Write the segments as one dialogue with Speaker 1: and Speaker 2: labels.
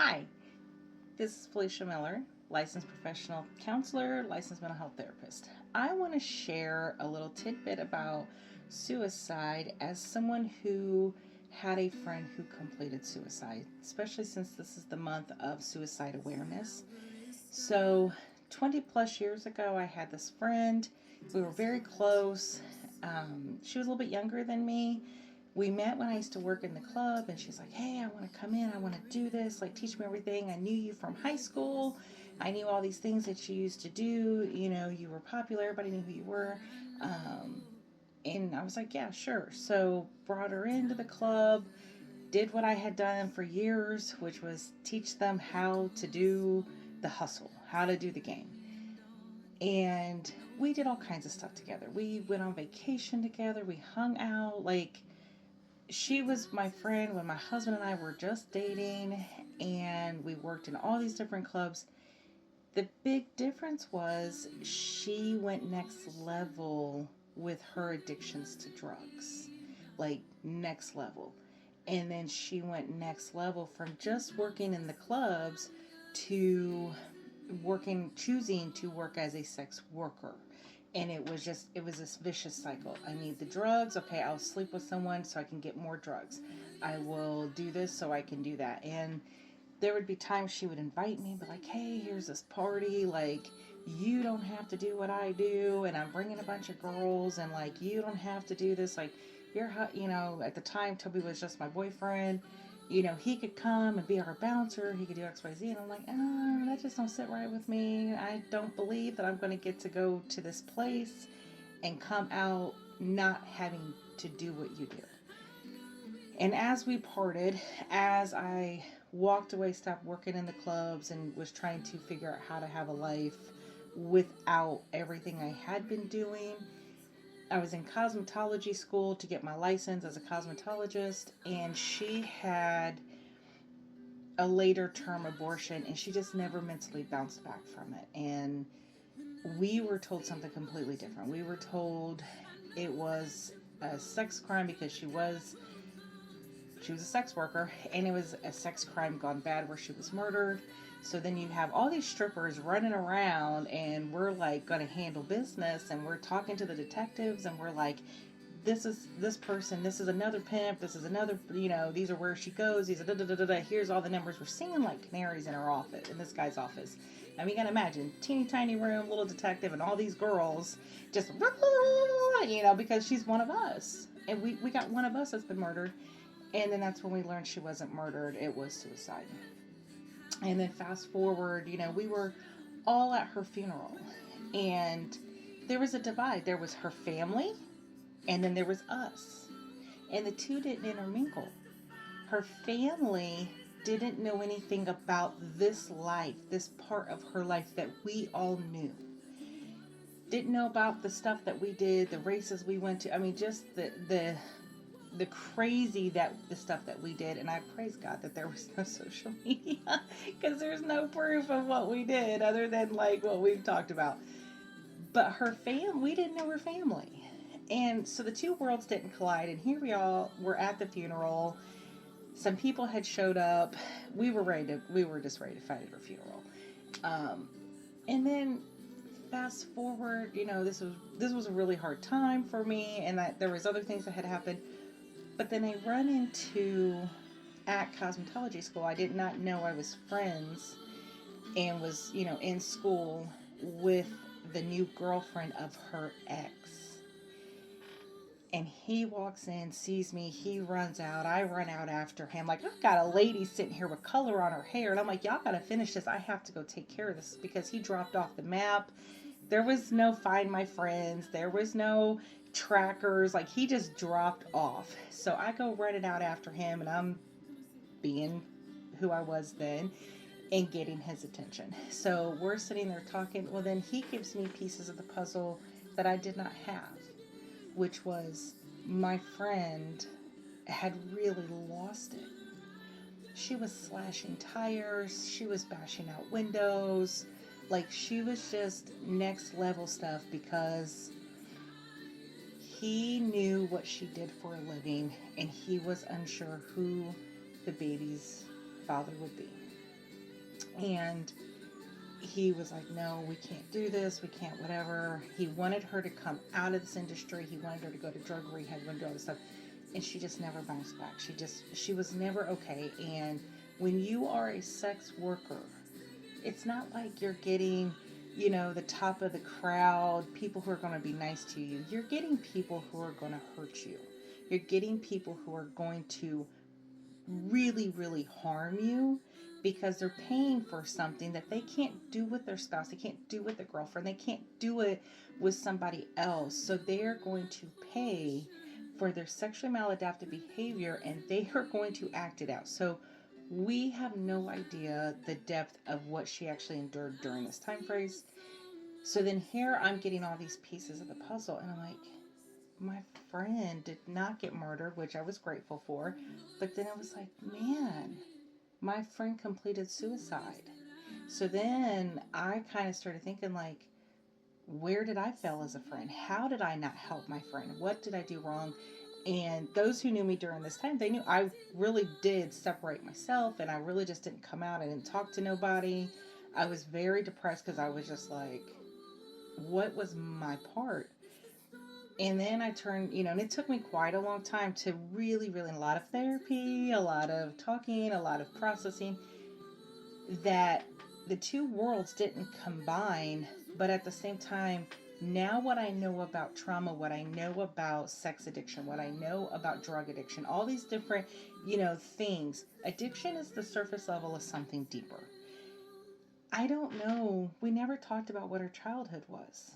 Speaker 1: Hi, this is Felicia Miller, licensed professional counselor, licensed mental health therapist. I want to share a little tidbit about suicide as someone who had a friend who completed suicide, especially since this is the month of suicide awareness. So, 20 plus years ago, I had this friend. We were very close. She was a little bit younger than me. We met when I used to work in the club, and she's like, "Hey, I want to come in. I want to do this. Like, teach me everything. I knew you from high school. I knew all these things that you used to do. You know, you were popular. Everybody knew who you were." Um, and I was like, "Yeah, sure." So, brought her into the club, did what I had done for years, which was teach them how to do the hustle, how to do the game. And we did all kinds of stuff together. We went on vacation together. We hung out. Like, she was my friend when my husband and I were just dating, and we worked in all these different clubs. The big difference was she went next level with her addictions to drugs, like next level. And then she went next level from just working in the clubs to choosing to work as a sex worker. And it was this vicious cycle. I need the drugs. Okay, I'll sleep with someone so I can get more drugs. I will do this so I can do that. And there would be times she would invite me, but like, "Hey, here's this party. Like, you don't have to do what I do, and I'm bringing a bunch of girls, and like, you don't have to do this. Like, at the time, Toby was just my boyfriend. He could come and be our bouncer. He could do X, Y, Z." And I'm like, that just don't sit right with me. I don't believe that I'm going to get to go to this place and come out not having to do what you do. And as we parted, as I walked away, stopped working in the clubs, and was trying to figure out how to have a life without everything I had been doing, I was in cosmetology school to get my license as a cosmetologist, and she had a later term abortion, and she just never mentally bounced back from it. And we were told something completely different. We were told it was a sex crime because she was a sex worker, and it was a sex crime gone bad where she was murdered. So then you have all these strippers running around, and we're like going to handle business, and we're talking to the detectives, and we're like, "This is this person, this is another pimp, this is another, these are where she goes, these are da da da da da. Here's all the numbers." We're singing like canaries in her office, in this guy's office. I mean, you gotta imagine, teeny tiny room, little detective, and all these girls just, because she's one of us. And we got one of us that's been murdered. And then that's when we learned she wasn't murdered, it was suicide. And then fast forward, we were all at her funeral. And there was a divide. There was her family, and then there was us. And the two didn't intermingle. Her family didn't know anything about this life, this part of her life that we all knew. Didn't know about the stuff that we did, the races we went to. I mean, just the crazy that the stuff that we did. And I praise God that there was no social media because there's no proof of what we did other than like what we've talked about. But her we didn't know her family. And so the two worlds didn't collide. And here we all were at the funeral. Some people had showed up. We were just ready to fight at her funeral. Um, and then fast forward, this was a really hard time for me, and that there was other things that had happened. But then I run into at cosmetology school. I did not know I was friends and was, in school with the new girlfriend of her ex. And he walks in, sees me, he runs out. I run out after him. Like, I've got a lady sitting here with color on her hair. And I'm like, "Y'all gotta finish this. I have to go take care of this," because he dropped off the map. There was no Find My Friends. There was no trackers. Like, he just dropped off. So I go running out after him, and I'm being who I was then and getting his attention. So we're sitting there talking. Well, then he gives me pieces of the puzzle that I did not have, which was my friend had really lost it. She was slashing tires, she was bashing out windows. Like, she was just next level stuff because he knew what she did for a living, and he was unsure who the baby's father would be. And he was like, no, we can't do this, we can't whatever. He wanted her to come out of this industry. He wanted her to go to drug rehab and do all this stuff. And she just never bounced back. She was never okay. And when you are a sex worker, it's not like you're getting, the top of the crowd, people who are going to be nice to you. You're getting people who are going to hurt you. You're getting people who are going to really, really harm you because they're paying for something that they can't do with their spouse, they can't do with their girlfriend, they can't do it with somebody else. So they're going to pay for their sexually maladaptive behavior and they are going to act it out. So we have no idea the depth of what she actually endured during this time phrase. So then here I'm getting all these pieces of the puzzle and I'm like, my friend did not get murdered, which I was grateful for. But then it was like, man, my friend completed suicide. So then I kind of started thinking, like, where did I fail as a friend? How did I not help my friend? What did I do wrong? And those who knew me during this time, they knew I really did separate myself and I really just didn't come out. I didn't talk to nobody. I was very depressed because I was just like, what was my part? And then I turned, and it took me quite a long time to really, really, a lot of therapy, a lot of talking, a lot of processing, that the two worlds didn't combine. But at the same time, now what I know about trauma, what I know about sex addiction, what I know about drug addiction, all these different, things. Addiction is the surface level of something deeper. I don't know. We never talked about what her childhood was.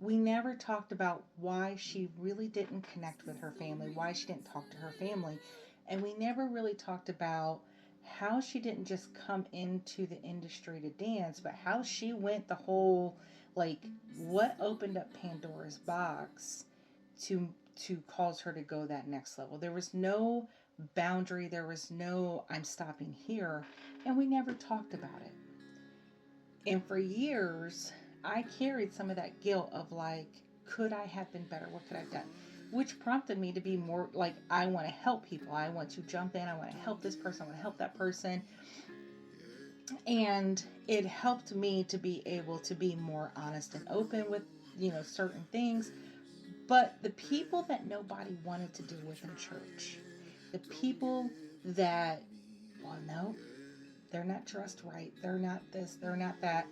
Speaker 1: We never talked about why she really didn't connect with her family, why she didn't talk to her family. And we never really talked about how she didn't just come into the industry to dance, but how she went the whole, like, what opened up Pandora's box to cause her to go that next level. There was no boundary, there was no I'm stopping here, and we never talked about it. And for years, I carried some of that guilt of like, could I have been better? What could I have done? Which prompted me to be more like, I want to help people. I want to jump in. I want to help this person. I want to help that person. And it helped me to be able to be more honest and open with, certain things. But the people that nobody wanted to deal with in church, the people that, well, no, they're not dressed right, they're not this, they're not that.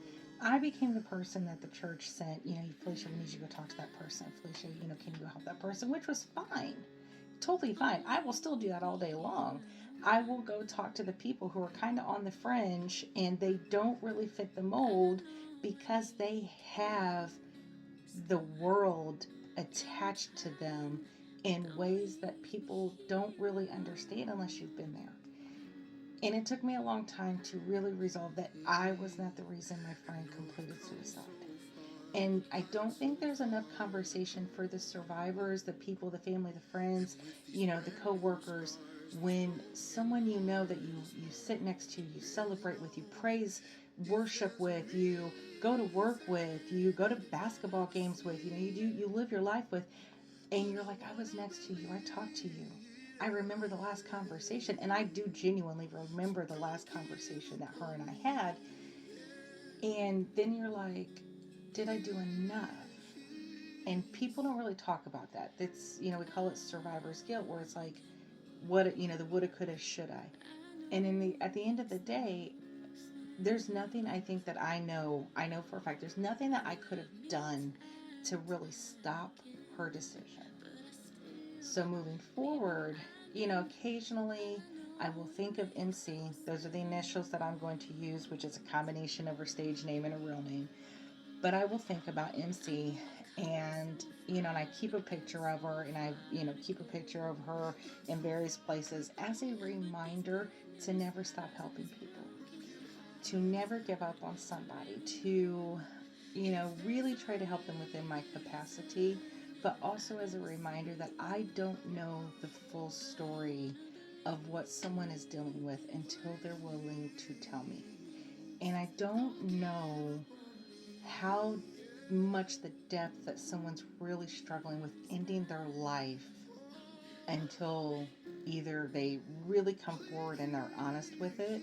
Speaker 1: I became the person that the church sent, Felicia, we need you to go talk to that person. Felicia, can you go help that person? Which was fine. Totally fine. I will still do that all day long. I will go talk to the people who are kind of on the fringe and they don't really fit the mold because they have the world attached to them in ways that people don't really understand unless you've been there. And it took me a long time to really resolve that I was not the reason my friend completed suicide. And I don't think there's enough conversation for the survivors, the people, the family, the friends, the co-workers. When someone that you sit next to, you celebrate with, you praise, worship with, you go to work with, you go to basketball games with, you live your life with, and you're like, I was next to you, I talked to you. I remember the last conversation, and I do genuinely remember the last conversation that her and I had. And then you're like, did I do enough? And people don't really talk about that. It's, we call it survivor's guilt, where it's like, what, the woulda, coulda, shoulda. And at the end of the day, there's nothing I think that I know for a fact, there's nothing that I could have done to really stop her decision. So moving forward, occasionally I will think of MC. Those are the initials that I'm going to use, which is a combination of her stage name and her real name. But I will think about MC and, and I keep a picture of her and I, keep a picture of her in various places as a reminder to never stop helping people, to never give up on somebody, to, really try to help them within my capacity, but also as a reminder that I don't know the full story of what someone is dealing with until they're willing to tell me. And I don't know how much the depth that someone's really struggling with ending their life until either they really come forward and they're honest with it,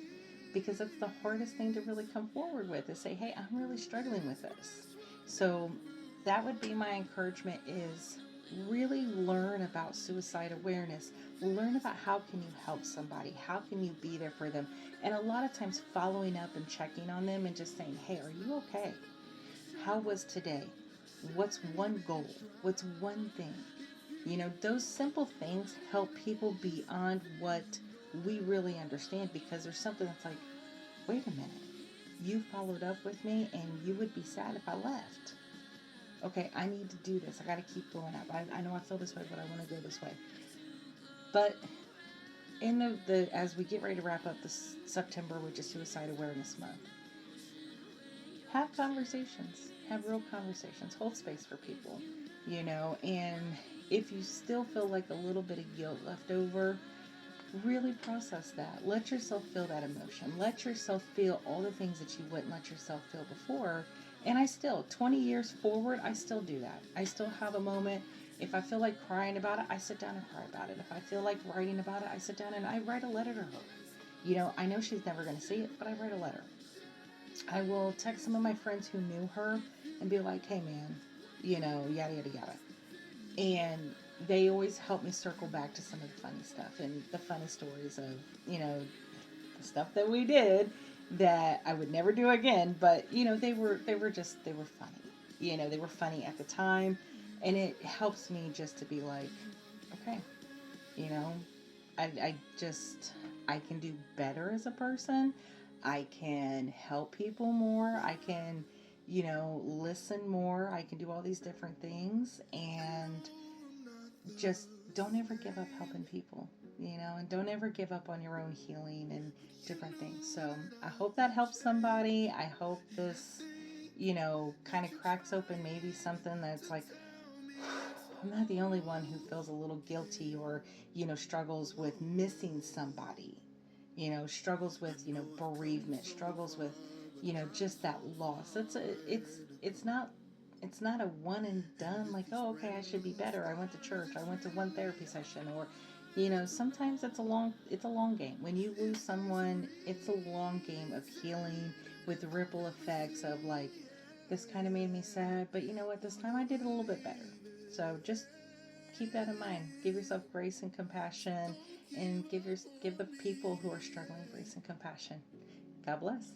Speaker 1: because that's the hardest thing to really come forward with, is say, hey, I'm really struggling with this. So that would be my encouragement, is really learn about suicide awareness. Learn about how can you help somebody, how can you be there for them, and a lot of times following up and checking on them and just saying, hey, are you okay? How was today? What's one goal? What's one thing? Those simple things help people beyond what we really understand, because there's something that's like, wait a minute, you followed up with me and you would be sad if I left. Okay, I need to do this. I got to keep going up. I know I feel this way, but I want to go this way. But in the as we get ready to wrap up this September, which is Suicide Awareness Month, have conversations. Have real conversations. Hold space for people, and if you still feel like a little bit of guilt left over, really process that. Let yourself feel that emotion. Let yourself feel all the things that you wouldn't let yourself feel before. And I still, 20 years forward, I still do that. I still have a moment. If I feel like crying about it, I sit down and cry about it. If I feel like writing about it, I sit down and I write a letter to her. I know she's never going to see it, but I write a letter. I will text some of my friends who knew her and be like, hey man, yada, yada, yada. And they always help me circle back to some of the funny stuff and the funny stories of, the stuff that we did that I would never do again. But, they were funny. They were funny at the time. And it helps me just to be like, okay, you know, I I can do better as a person. I can help people more. I can, listen more. I can do all these different things, and just don't ever give up helping people, and don't ever give up on your own healing and different things. So I hope that helps somebody. I hope this, kind of cracks open maybe something that's like, I'm not the only one who feels a little guilty, or, struggles with missing somebody, struggles with, bereavement, struggles with, just that loss. It's not a one and done, like, oh, okay, I should be better. I went to church. I went to one therapy session, or, sometimes it's a long game. When you lose someone, it's a long game of healing with ripple effects of like, this kind of made me sad, but you know what? This time I did it a little bit better. So just keep that in mind. Give yourself grace and compassion, and give the people who are struggling grace and compassion. God bless.